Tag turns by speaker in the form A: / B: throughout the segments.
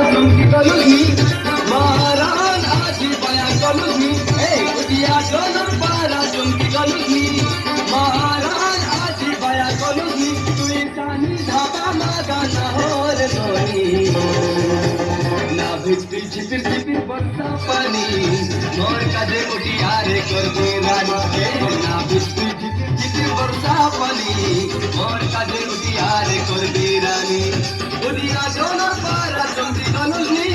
A: চমকি গলুনি মারান আজি পায়া গলুনি এই উদিয়া জনর পারা চমকি গলুনি মারান আজি পায়া গলুনি তুই জানি ধাবা মাগানা হর ধনি না ভিজতি ঝিপির ঝিপির বর্ষা পানি মোর কাঁধে উঠিয়া রে করবে রানী না ভিজতি ঝিপির ঝিপির বর্ষা পানি মোর কাঁধে উঠিয়া রে করবে রানী উদিয়া জনর পারা চমকি গলুনি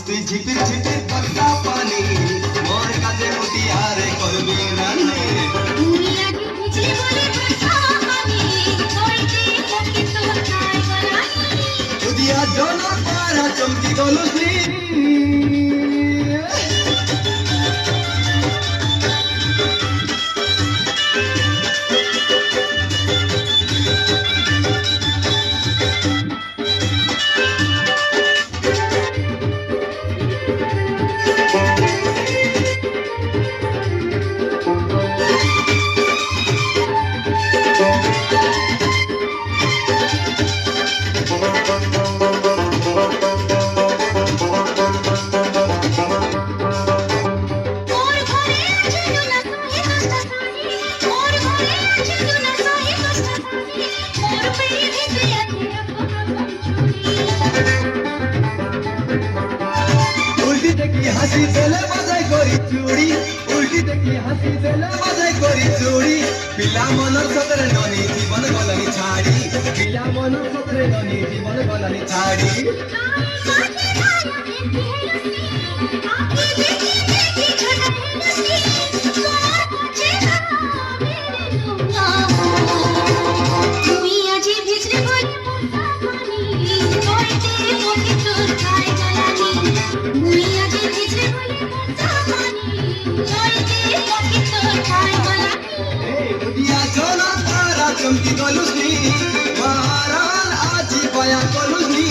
A: তুই ঝিপির ঝিপির বর্ষা পানি মোর কাছে উঠিয়া রে করবি রানী
B: তুমি আগে ভিজলে বলে বর্ষা পানি হইতে থাকে তোর খাই গলানি
A: উদিয়া জনর পারা চমকি গলুনি হাসি দেলে বাজাই করি চুড়ি উল্টি দেখি হাসি দেলে বাজাই করি চুড়ি পিলা মনর সতরে ননি জীবন গলানি ছাড়ি পিলা মনর সতরে ননি জীবন গলানি ছাড়ি
B: তুমি আজ ভিজলে বলে বর্ষা পানি হইতে থাকে তোর খাই গলানি তুমি আজ ভিজলে বলে বর্ষা পানি হইতে থাকে তোর খাই গলানি
A: এই উদিয়া জনর পারা চমকি গলুনি মারান আজি পায়া গলুনি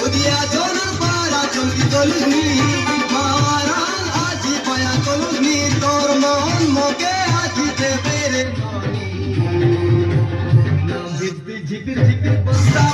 A: উদিয়া জনর পারা চমকি গলুনি মারান আজি পায়া গলুনি তোর মন মোকে আজি দেবে রে ধনি না ভিজতি ঝিপির ঝিপির বর্ষা